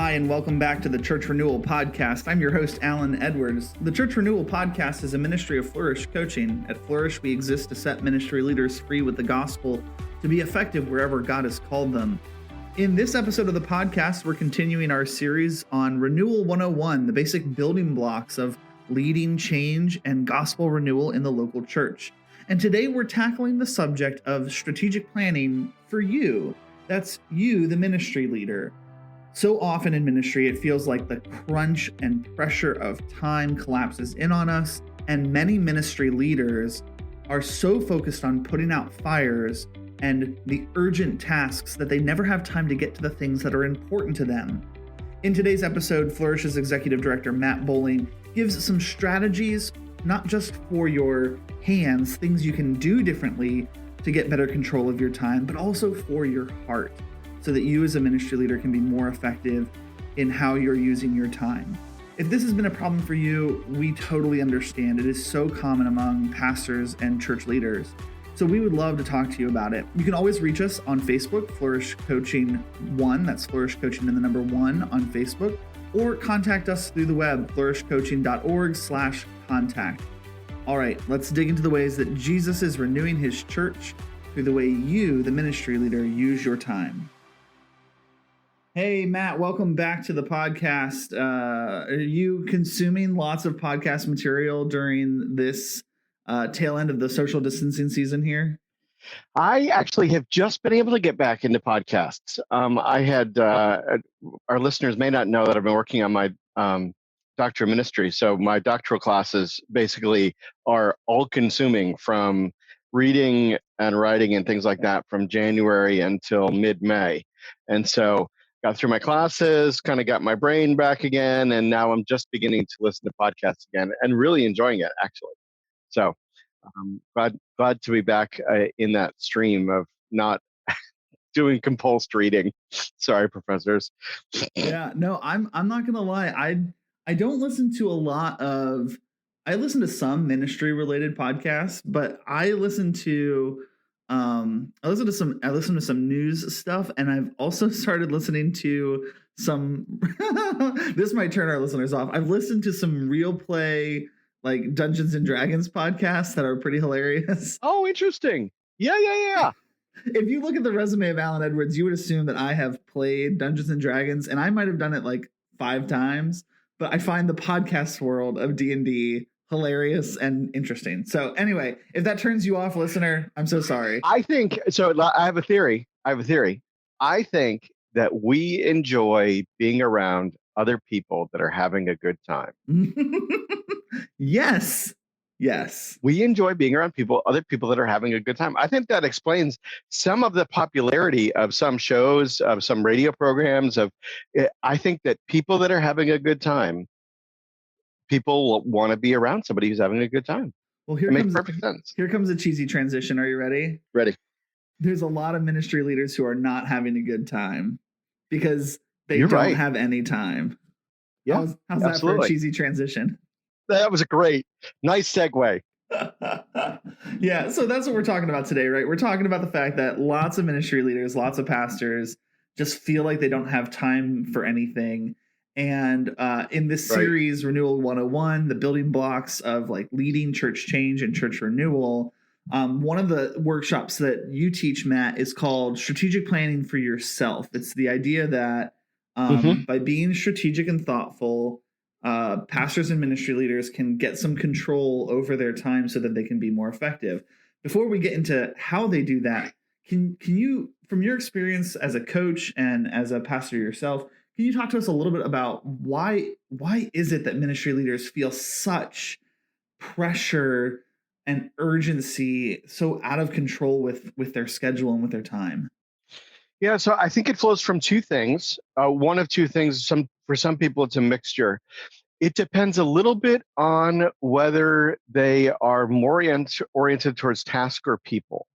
Hi, and welcome back to the Church Renewal Podcast. I'm your host, Alan Edwards. The Church Renewal Podcast is a ministry of Flourish Coaching. At Flourish, we exist to set ministry leaders free with the gospel to be effective wherever God has called them. In this episode of the podcast, we're continuing our series on Renewal 101, the basic building blocks of leading change and gospel renewal in the local church. And today we're tackling the subject of strategic planning for you. That's you, the ministry leader. So often in ministry, it feels like the crunch and pressure of time collapses in on us, and many ministry leaders are so focused on putting out fires and the urgent tasks that they never have time to get to the things that are important to them. In today's episode, Flourish's Executive Director, Matt Bohling, gives some strategies, not just for your hands, things you can do differently to get better control of your time, but also for your heart, so that you as a ministry leader can be more effective in how you're using your time. If this has been a problem for you, we totally understand. It is so common among pastors and church leaders. So we would love to talk to you about it. You can always reach us on Facebook, Flourish Coaching 1, that's Flourish Coaching and the number 1 on Facebook, or contact us through the web, flourishcoaching.org/contact. All right, let's dig into the ways that Jesus is renewing his church through the way you, the ministry leader, use your time. Hey, Matt, welcome back to the podcast. Are you consuming lots of podcast material during this tail end of the social distancing season here? I actually have just been able to get back into podcasts. I had, our listeners may not know that I've been working on my doctorate of ministry. So my doctoral classes basically are all consuming from reading and writing and things like that from January until mid-May. And so got through my classes, kind of got my brain back again, and now I'm just beginning to listen to podcasts again and really enjoying it, actually. So glad to be back in that stream of not doing compulsed reading. Sorry, professors. Yeah, no, I'm not gonna lie. I don't listen to a lot of. I listen to some ministry related podcasts, but I listen to some news stuff, and I've also started listening to some. This might turn our listeners off. I've listened to some real play, like Dungeons and Dragons podcasts that are pretty hilarious. Oh, interesting. Yeah. If you look at the resume of Alan Edwards, you would assume that I have played Dungeons and Dragons, and I might have done it like 5 times. But I find the podcast world of D&D hilarious and interesting. So anyway, if that turns you off, listener, I'm so sorry. I think so. I have a theory. I think that we enjoy being around other people that are having a good time. Yes. We enjoy being around other people that are having a good time. I think that explains some of the popularity of some shows, of some radio programs. I think that people that are having a good time, people want to be around somebody who's having a good time. Well, makes perfect sense. Here comes a cheesy transition. Are you ready? Ready. There's a lot of ministry leaders who are not having a good time because they don't have any time. Yeah, how's that for a cheesy transition? That was a nice segue. Yeah, so that's what we're talking about today, right? We're talking about the fact that lots of ministry leaders, lots of pastors just feel like they don't have time for anything. And in this series, Renewal 101, the building blocks of like leading church change and church renewal, one of the workshops that you teach, Matt, is called Strategic Planning for Yourself. It's the idea that by being strategic and thoughtful, pastors and ministry leaders can get some control over their time so that they can be more effective. Before we get into how they do that, can you, from your experience as a coach and as a pastor yourself, can you talk to us a little bit about why is it that ministry leaders feel such pressure and urgency, so out of control with their schedule and with their time? Yeah, so I think it flows from two things. One of two things. For some people, it's a mixture. It depends a little bit on whether they are more oriented towards task or people.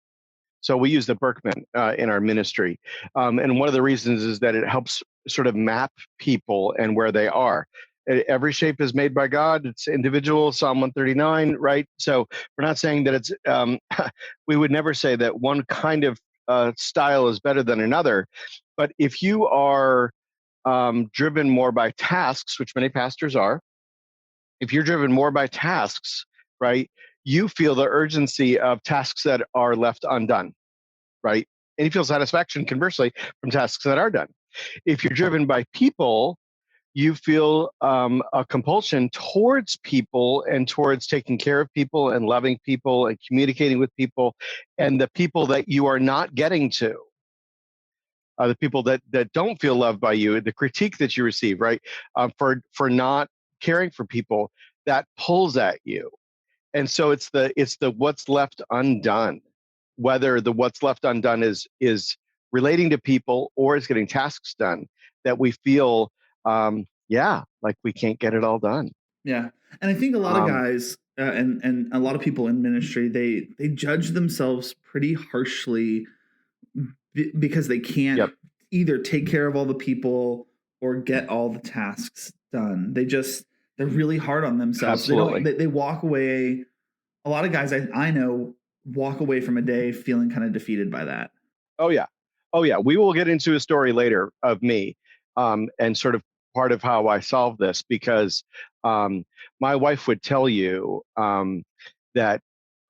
So we use the Berkman in our ministry. And one of the reasons is that it helps sort of map people and where they are. Every shape is made by God. It's individual, Psalm 139, right? So we're not saying that it's, we would never say that one kind of style is better than another. But if you are driven more by tasks, which many pastors are, if you're driven more by tasks, right, you feel the urgency of tasks that are left undone, right? And you feel satisfaction, conversely, from tasks that are done. If you're driven by people, you feel a compulsion towards people and towards taking care of people and loving people and communicating with people, and the people that you are not getting to, the people that don't feel loved by you, the critique that you receive, right, for not caring for people, that pulls at you. And so it's the what's left undone, whether the what's left undone is relating to people or is getting tasks done, that we feel like we can't get it all done. Yeah. And I think a lot of guys and a lot of people in ministry, they judge themselves pretty harshly because they can't either take care of all the people or get all the tasks done. They're really hard on themselves. Absolutely. They walk away. A lot of guys I know walk away from a day feeling kind of defeated by that. Oh yeah. We will get into a story later of me, and sort of part of how I solved this, because my wife would tell you that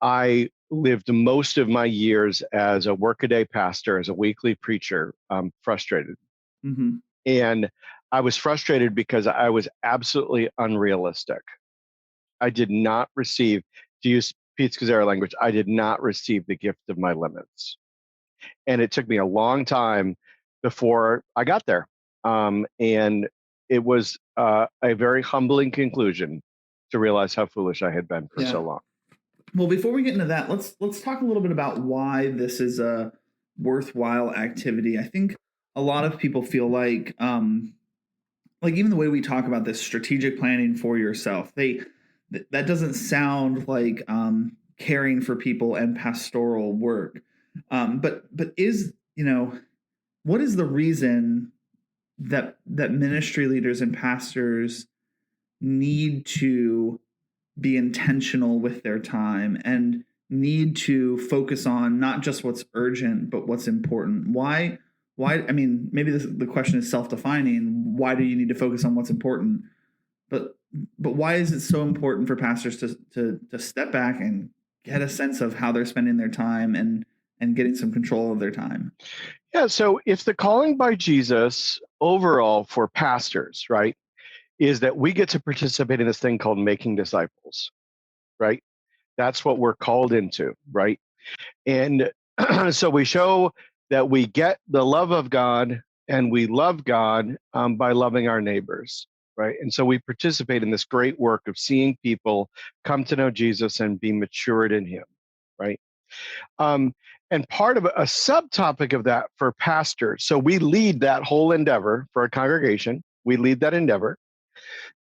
I lived most of my years as a workaday pastor, as a weekly preacher, frustrated. Mm-hmm. And I was frustrated because I was absolutely unrealistic. I did not receive, to use Pete Scazzaro language, I did not receive the gift of my limits. And it took me a long time before I got there. And it was a very humbling conclusion to realize how foolish I had been for so long. Well, before we get into that, let's talk a little bit about why this is a worthwhile activity. I think a lot of people feel like even the way we talk about this strategic planning for yourself, that doesn't sound like caring for people and pastoral work. But is, what is the reason that ministry leaders and pastors need to be intentional with their time and need to focus on not just what's urgent, but what's important? Why, I mean, maybe the question is self-defining. Why do you need to focus on what's important? But why is it so important for pastors to step back and get a sense of how they're spending their time and getting some control of their time? Yeah, so if the calling by Jesus overall for pastors, right, is that we get to participate in this thing called making disciples, right? That's what we're called into, right? And so we show that we get the love of God and we love God by loving our neighbors, right? And so we participate in this great work of seeing people come to know Jesus and be matured in him, right? And part of a subtopic of that for pastors, so we lead that whole endeavor for a congregation, we lead that endeavor.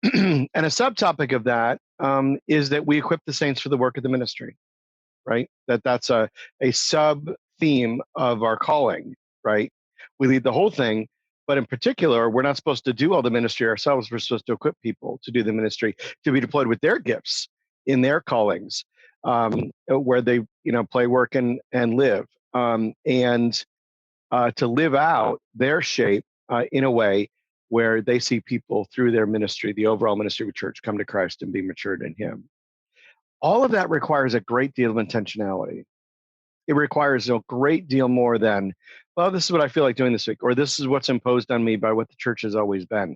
And a subtopic of that is that we equip the saints for the work of the ministry, right? That's a sub theme of our calling, right? We lead the whole thing, but in particular, we're not supposed to do all the ministry ourselves. We're supposed to equip people to do the ministry, to be deployed with their gifts in their callings, where they, play, work, and live, and to live out their shape in a way where they see people through their ministry, the overall ministry of the church, come to Christ and be matured in him. All of that requires a great deal of intentionality. It requires a great deal more than, well, this is what I feel like doing this week, or this is what's imposed on me by what the church has always been.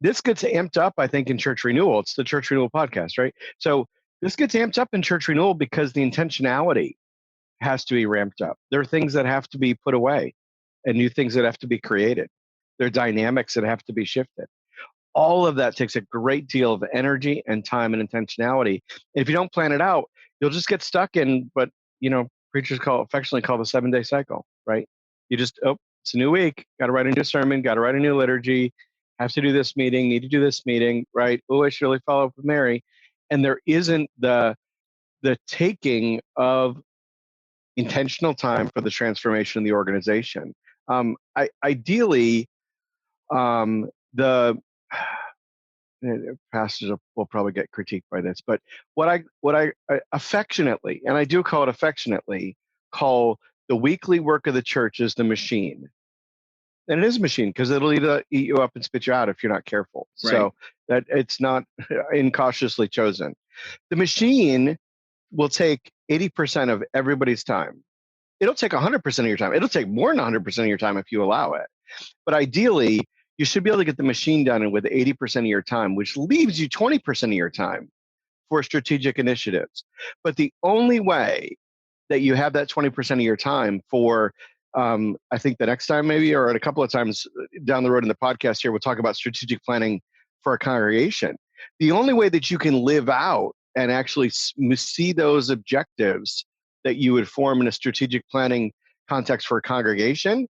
This gets amped up, I think, in Church Renewal. It's the Church Renewal podcast, right? So this gets amped up in Church Renewal because the intentionality has to be ramped up. There are things that have to be put away and new things that have to be created. There are dynamics that have to be shifted. All of that takes a great deal of energy and time and intentionality. And if you don't plan it out, you'll just get stuck in what, preachers affectionately call the 7-day cycle, right? You just, it's a new week, got to write a new sermon, got to write a new liturgy, have to do this meeting, need to do this meeting, right? Oh, I should really follow up with Mary. And there isn't the taking of intentional time for the transformation of the organization. Ideally, the pastors will probably get critiqued by this, but what I affectionately, and I do call it affectionately, call the weekly work of the church is the machine. And it is a machine because it'll either eat you up and spit you out if you're not careful. Right. So that it's not incautiously chosen. The machine will take 80% of everybody's time. It'll take 100% of your time. It'll take more than 100% of your time if you allow it. But ideally, you should be able to get the machine done with 80% of your time, which leaves you 20% of your time for strategic initiatives. But the only way that you have that 20% of your time for, I think the next time maybe, or a couple of times down the road in the podcast here, we'll talk about strategic planning for a congregation. The only way that you can live out and actually see those objectives that you would form in a strategic planning context for a congregation,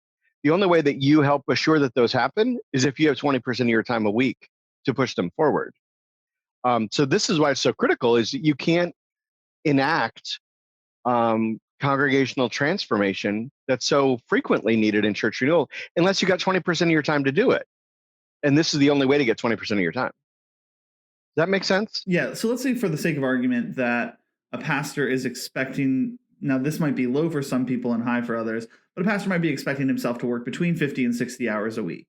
the only way that you help assure that those happen is if you have 20% of your time a week to push them forward. So this is why it's so critical, is you can't enact congregational transformation that's so frequently needed in church renewal unless you got 20% of your time to do it. And this is the only way to get 20% of your time. Does that make sense? Yeah. So let's say, for the sake of argument, that a pastor is expecting, now this might be low for some people and high for others, but a pastor might be expecting himself to work between 50 and 60 hours a week,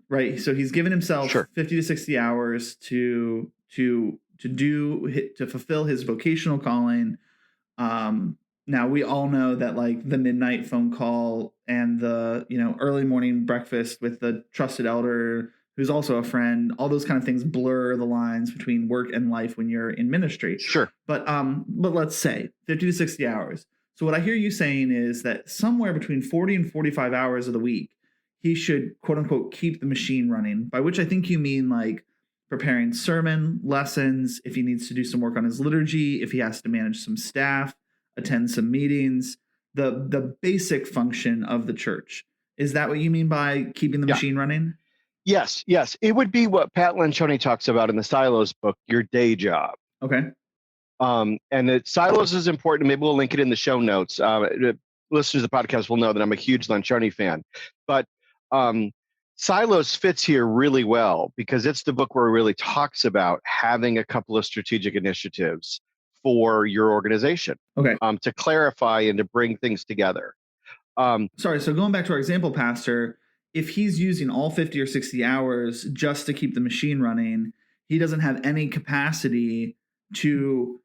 right? So he's given himself 50 to 60 hours to fulfill his vocational calling. Now we all know that, like, the midnight phone call and the, early morning breakfast with the trusted elder who's also a friend, all those kind of things blur the lines between work and life when you're in ministry. Sure. But let's say 50 to 60 hours. So what I hear you saying is that somewhere between 40 and 45 hours of the week, he should, quote unquote, keep the machine running, by which I think you mean like preparing sermon lessons, if he needs to do some work on his liturgy, if he has to manage some staff, attend some meetings, the basic function of the church. Is that what you mean by keeping the machine running? Yes. It would be what Pat Lencioni talks about in the Silos book, your day job. Okay. And Silos is important. Maybe we'll link it in the show notes. Listeners of the podcast will know that I'm a huge Lencioni fan. But Silos fits here really well because it's the book where it really talks about having a couple of strategic initiatives for your organization. Okay. To clarify and to bring things together. Sorry, so going back to our example, Pastor, if he's using all 50 or 60 hours just to keep the machine running, he doesn't have any capacity to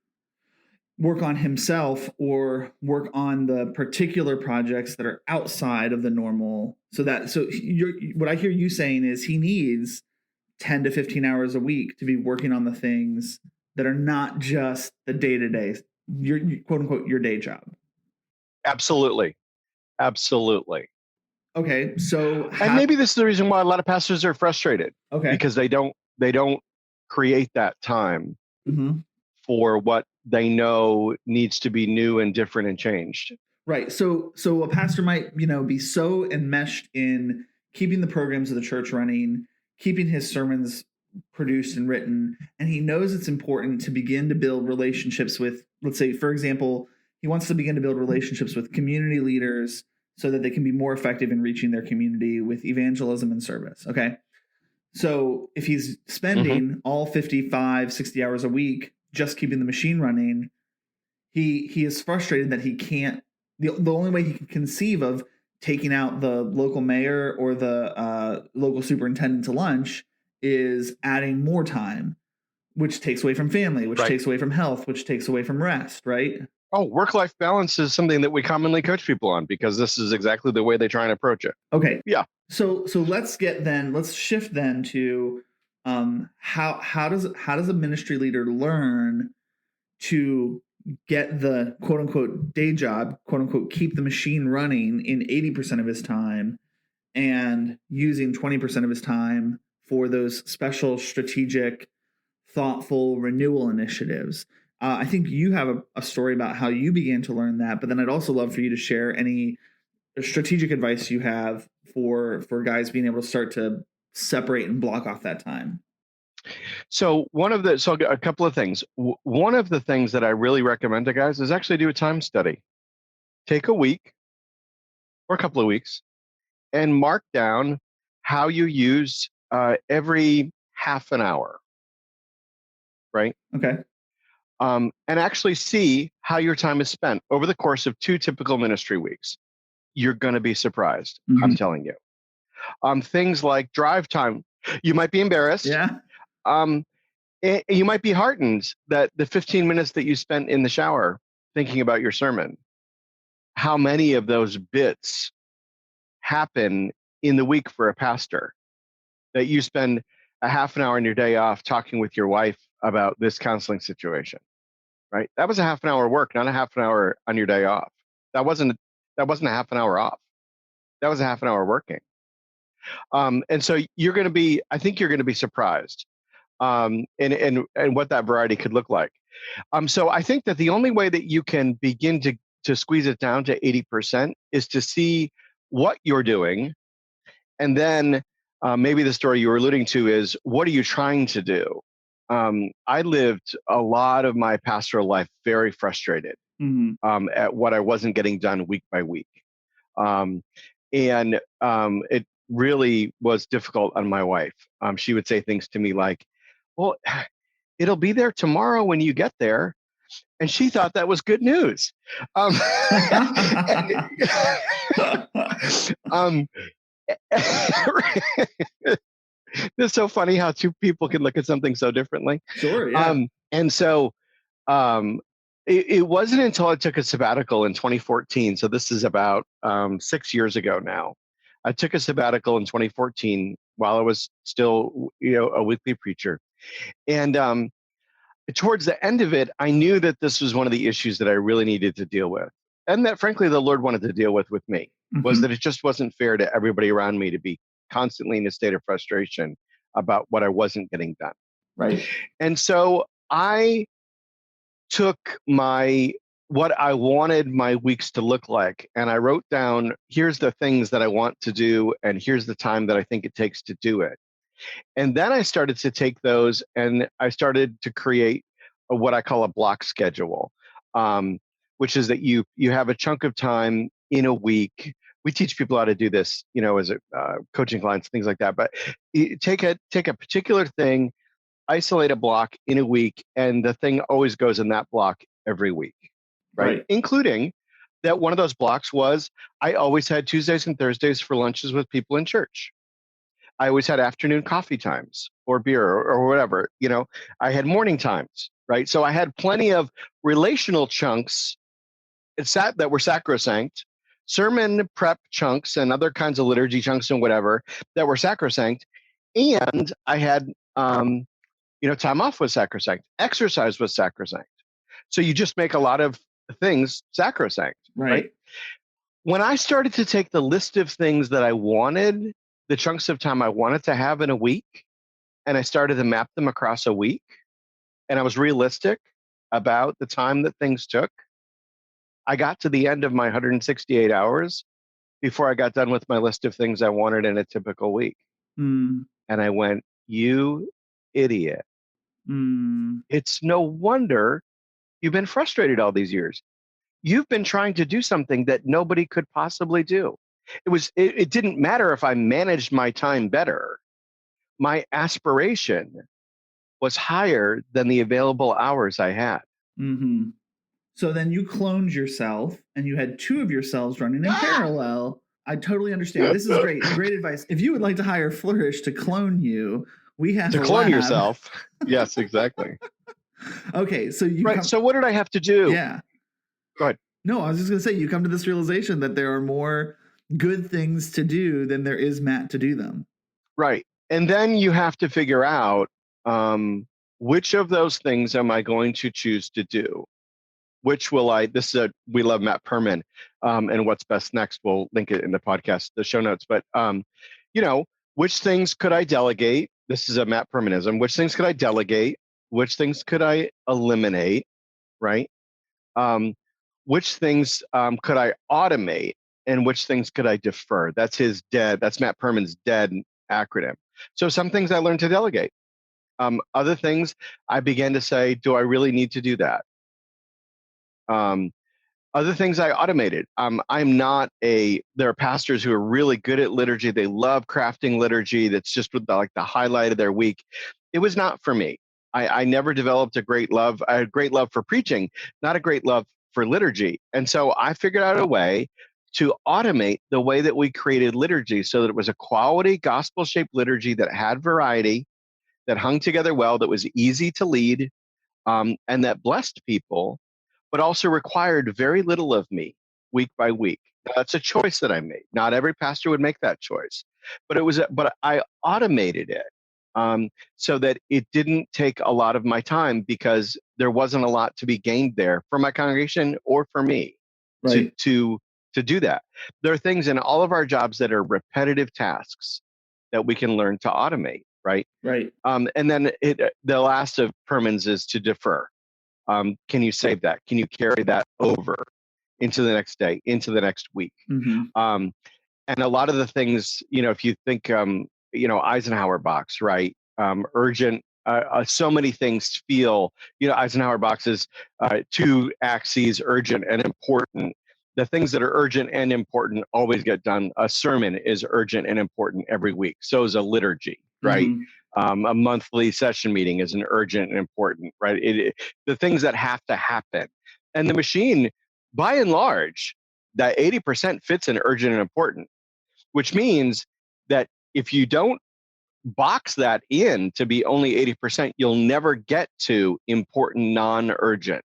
work on himself or work on the particular projects that are outside of the normal. What I hear you saying is he needs 10 to 15 hours a week to be working on the things that are not just the day-to-day, your quote unquote, your day job. Absolutely. Okay. So and maybe this is the reason why a lot of pastors are frustrated. Okay. Because they don't create that time for what they know needs to be new and different and changed. Right. So a pastor might, be so enmeshed in keeping the programs of the church running, keeping his sermons produced and written, and he knows it's important to begin to build relationships with, let's say, for example, he wants to begin to build relationships with community leaders so that they can be more effective in reaching their community with evangelism and service. Okay. So if he's spending all 55, 60 hours a week just keeping the machine running, he is frustrated that he can't, the only way he can conceive of taking out the local mayor or the local superintendent to lunch is adding more time, which takes away from family, which takes away from health, which takes away from rest, right? Oh, work-life balance is something that we commonly coach people on because this is exactly the way they try and approach it. Okay. Yeah. So let's shift then to how does a ministry leader learn to get the quote unquote day job, quote unquote, keep the machine running in 80% of his time and using 20% of his time for those special strategic, thoughtful renewal initiatives. I think you have a story about how you began to learn that, but then I'd also love for you to share any strategic advice you have for guys being able to start to separate and block off that time. So a couple of things. One of the things that I really recommend to guys is actually do a time study. Take a week or a couple of weeks and mark down how you use every half an hour, right? Okay. And actually see how your time is spent over the course of 2 typical ministry weeks. You're going to be surprised. I'm telling you. Things like drive time. You might be embarrassed. Yeah. Um, you might be heartened that the 15 minutes that you spent in the shower thinking about your sermon, how many of those bits happen in the week for a pastor, that you spend a half an hour on your day off talking with your wife about this counseling situation, right? That was a half an hour work, not a half an hour on your day off. That wasn't a half an hour off. That was a half an hour working. And so I think you're going to be surprised and what that variety could look like. So I think that the only way that you can begin to squeeze it down to 80% is to see what you're doing. And then maybe the story you were alluding to is, what are you trying to do? I lived a lot of my pastoral life very frustrated at what I wasn't getting done week by week. And it really was difficult on my wife. She would say things to me like, well, it'll be there tomorrow when you get there. And she thought that was good news. It's so funny how two people can look at something so differently. Sure, yeah. And so it wasn't until I took a sabbatical in 2014. So this is about 6 years ago now. I took a sabbatical in 2014 while I was still, a weekly preacher. And towards the end of it, I knew that this was one of the issues that I really needed to deal with. And that, frankly, the Lord wanted to deal with me, was that it just wasn't fair to everybody around me to be constantly in a state of frustration about what I wasn't getting done. Right. And so I took what I wanted my weeks to look like, and I wrote down, here's the things that I want to do, and here's the time that I think it takes to do it. And then I started to take those and I started to create what I call a block schedule, which is that you have a chunk of time in a week. We teach people how to do this, as coaching clients, things like that. But you take a particular thing, isolate a block in a week, and the thing always goes in that block every week, right? Including that one of those blocks was, I always had Tuesdays and Thursdays for lunches with people in church. I always had afternoon coffee times or beer or whatever, I had morning times, right? So I had plenty of relational chunks that were sacrosanct, sermon prep chunks and other kinds of liturgy chunks and whatever that were sacrosanct. And I had, time off was sacrosanct. Exercise was sacrosanct. So you just make a lot of things sacrosanct, right? When I started to take the list of things that I wanted, the chunks of time I wanted to have in a week, and I started to map them across a week, and I was realistic about the time that things took, I got to the end of my 168 hours before I got done with my list of things I wanted in a typical week. And I went, you idiot. It's no wonder you've been frustrated all these years. You've been trying to do something that nobody could possibly do. It didn't matter if I managed my time better. My aspiration was higher than the available hours I had. So then you cloned yourself and you had two of yourselves running in parallel. I totally understand. This is great. Great advice. If you would like to hire Flourish to clone you, we have to clone yourself. Yes, exactly. Okay. So so what did I have to do? Yeah. Go ahead. No, I was just going to say, you come to this realization that there are more good things to do than there is Matt to do them. Right. And then you have to figure out which of those things am I going to choose to do? Which will we love Matt Perman and What's Best Next. We'll link it in the podcast, the show notes. But, which things could I delegate? This is a Matt Permanism. Which things could I delegate? Which things could I eliminate? Right. Which things could I automate? And which things could I defer? That's Matt Perman's DEAD acronym. So some things I learned to delegate. Other things I began to say, do I really need to do that? Other things I automated. There are pastors who are really good at liturgy. They love crafting liturgy. That's just the highlight of their week. It was not for me. I never developed a great love. I had great love for preaching, not a great love for liturgy. And so I figured out a way to automate the way that we created liturgy so that it was a quality gospel-shaped liturgy that had variety, that hung together well, that was easy to lead, and that blessed people, but also required very little of me week by week. Now, that's a choice that I made. Not every pastor would make that choice, but I automated it so that it didn't take a lot of my time because there wasn't a lot to be gained there for my congregation or for me to Right. to do that. There are things in all of our jobs that are repetitive tasks that we can learn to automate, right? Right. And then the last of permins is to defer. Can you save that? Can you carry that over into the next day, into the next week? Mm-hmm. And a lot of the things, if you think, Eisenhower box, right? Urgent. So many things feel, Eisenhower boxes, two axes, urgent and important. The things that are urgent and important always get done. A sermon is urgent and important every week. So is a liturgy, right? Mm-hmm. A monthly session meeting is an urgent and important, right? The things that have to happen. And the machine, by and large, that 80% fits in urgent and important, which means that if you don't box that in to be only 80%, you'll never get to important non-urgent,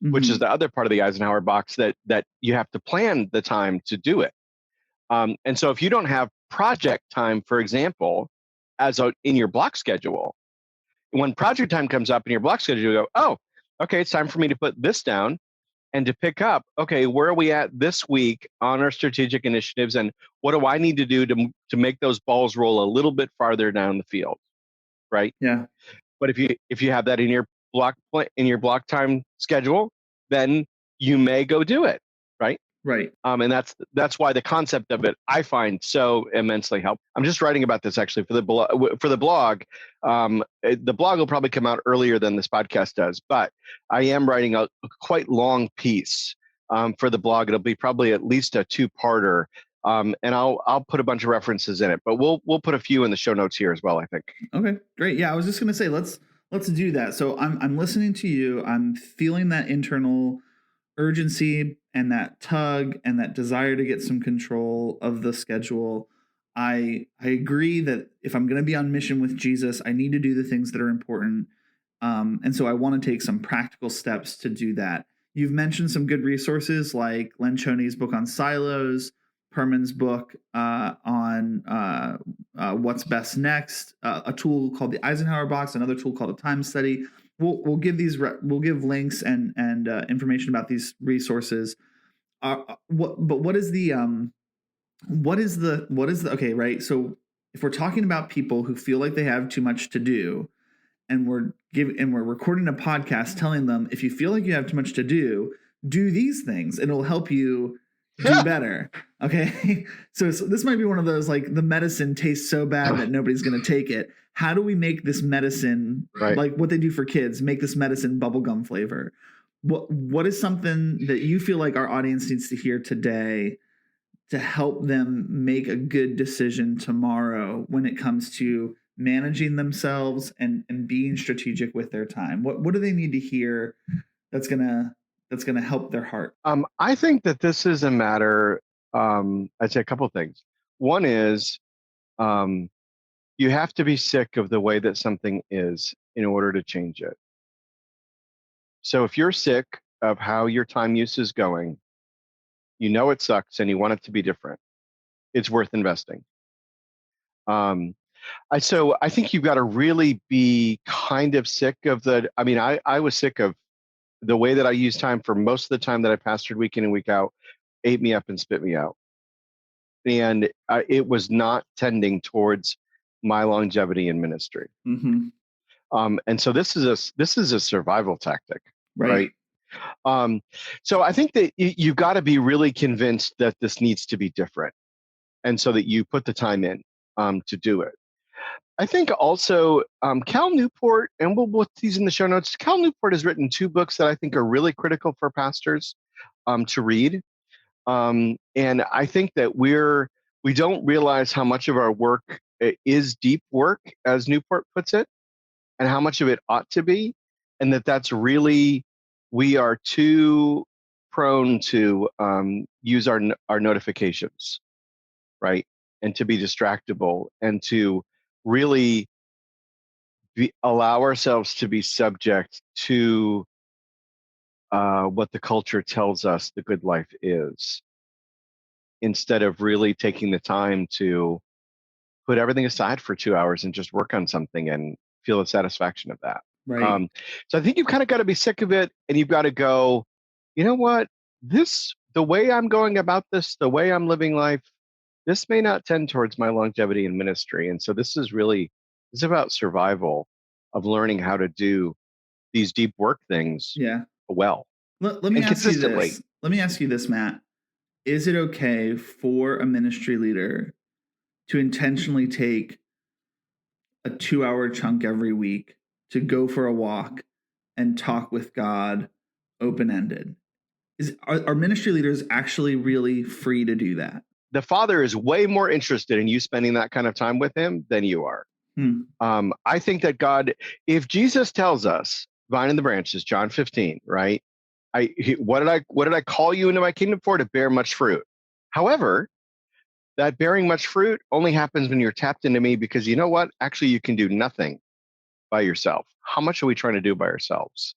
which is Mm-hmm. the other part of the Eisenhower box that you have to plan the time to do it. And so if you don't have project time, for example, in your block schedule, when project time comes up in your block schedule, you go, oh, okay, it's time for me to put this down and to pick up, okay, where are we at this week on our strategic initiatives, and what do I need to do to make those balls roll a little bit farther down the field, right? Yeah. But if you have that in your block time schedule, then you may go do it, right? Right. And that's why the concept of it I find so immensely helpful. I'm just writing about this actually for the blog. The blog will probably come out earlier than this podcast does, but I am writing a quite long piece for the blog. It'll be probably at least a two-parter, and I'll put a bunch of references in it. But we'll put a few in the show notes here as well, I think. Okay, great. Yeah, I was just gonna say let's do that. So I'm listening to you. I'm feeling that internal urgency and that tug and that desire to get some control of the schedule. I agree that if I'm going to be on mission with Jesus, I need to do the things that are important. And so I want to take some practical steps to do that. You've mentioned some good resources like Lencioni's book on silos, Perman's book on what's best next, a tool called the Eisenhower box, another tool called a time study. We'll give give links and information about these resources. What is the okay, right? So if we're talking about people who feel like they have too much to do, and we're recording a podcast telling them, if you feel like you have too much to do these things, and it'll help you do better. Okay. So this might be one of those, like, the medicine tastes so bad that nobody's going to take it. How do we make this medicine, right, like what they do for kids, make this medicine bubblegum flavor? What is something that you feel like our audience needs to hear today to help them make a good decision tomorrow when it comes to managing themselves and being strategic with their time? What do they need to hear that's gonna help their heart? I think that this is a matter. I'd say a couple of things. One is you have to be sick of the way that something is in order to change it. So if you're sick of how your time use is going, you know it sucks and you want it to be different, it's worth investing. So I think you've got to really be kind of sick of I was sick of the way that I use time for most of the time that I pastored week in and week out, ate me up and spit me out. And it was not tending towards my longevity in ministry. Mm-hmm. And so this is a survival tactic, Right. right? So I think that you've got to be really convinced that this needs to be different, and so that you put the time in to do it. I think also Cal Newport, and we'll put these in the show notes. Cal Newport has written 2 books that I think are really critical for pastors to read. And I think that we don't realize how much of our work is deep work, as Newport puts it, and how much of it ought to be, and that's really, we are too prone to use our notifications, right? And to be distractible and to really allow ourselves to be subject to what the culture tells us the good life is, instead of really taking the time to put everything aside for 2 hours and just work on something and feel the satisfaction of that. Right. So I think you've kind of got to be sick of it, and you've got to go, you know what? The way I'm going about this, the way I'm living life, this may not tend towards my longevity in ministry. And so this is about survival, of learning how to do these deep work things Yeah. well Let me and ask you consistently. this. Let me ask you this, Matt. Is it okay for a ministry leader to intentionally take a 2-hour chunk every week to go for a walk and talk with God open-ended? Are ministry leaders actually really free to do that? The Father is way more interested in you spending that kind of time with him than you are. I think that God, if Jesus tells us, vine and the branches, John 15, right? What did I call you into my kingdom for? To bear much fruit. However, that bearing much fruit only happens when you're tapped into me, because you know what? Actually, you can do nothing by yourself. How much are we trying to do by ourselves?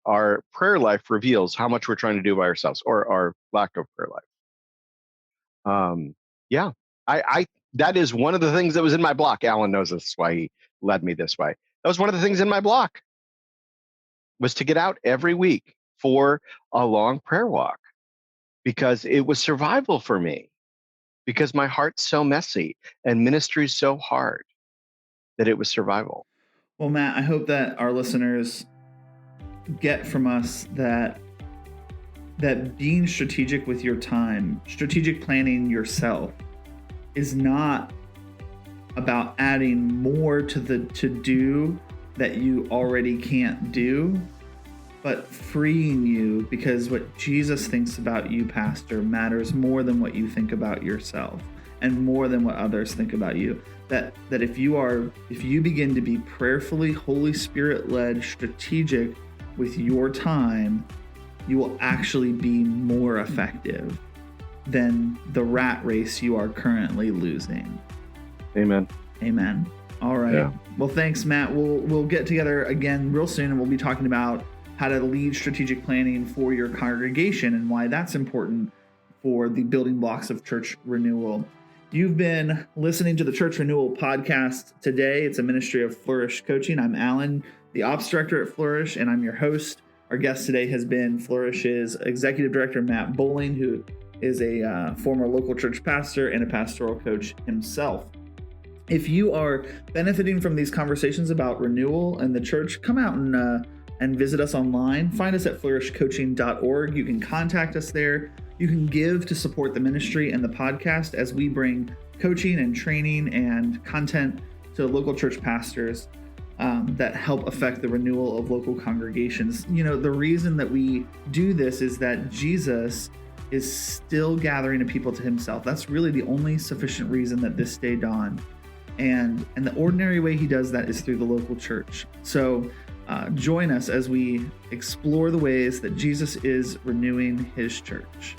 Our prayer life reveals how much we're trying to do by ourselves, or our lack of prayer life. Yeah, I that is one of the things that was in my block. Alan knows this is why he led me this way. That was one of the things in my block, was to get out every week for a long prayer walk, because it was survival for me, because my heart's so messy and ministry's so hard that it was survival. Well, Matt, I hope that our listeners get from us that being strategic with your time, strategic planning yourself, is not about adding more to the to-do that you already can't do, but freeing you, because what Jesus thinks about you, Pastor, matters more than what you think about yourself, and more than what others think about you. That if you begin to be prayerfully, Holy Spirit-led, strategic with your time, you will actually be more effective than the rat race you are currently losing. Amen. Amen. All right. Yeah. Well, thanks, Matt. We'll get together again real soon, and we'll be talking about how to lead strategic planning for your congregation and why that's important for the building blocks of church renewal. You've been listening to the Church Renewal Podcast today. It's a ministry of Flourish Coaching. I'm Alan, the Ops Director at Flourish, and I'm your host. Our guest today has been Flourish's Executive Director, Matt Bohling, who is a former local church pastor and a pastoral coach himself. If you are benefiting from these conversations about renewal and the church, come out and visit us online. Find us at flourishcoaching.org. You can contact us there. You can give to support the ministry and the podcast as we bring coaching and training and content to local church pastors that help affect the renewal of local congregations. You know, the reason that we do this is that Jesus is still gathering a people to himself. That's really the only sufficient reason that this day dawned. And the ordinary way he does that is through the local church. So join us as we explore the ways that Jesus is renewing his church.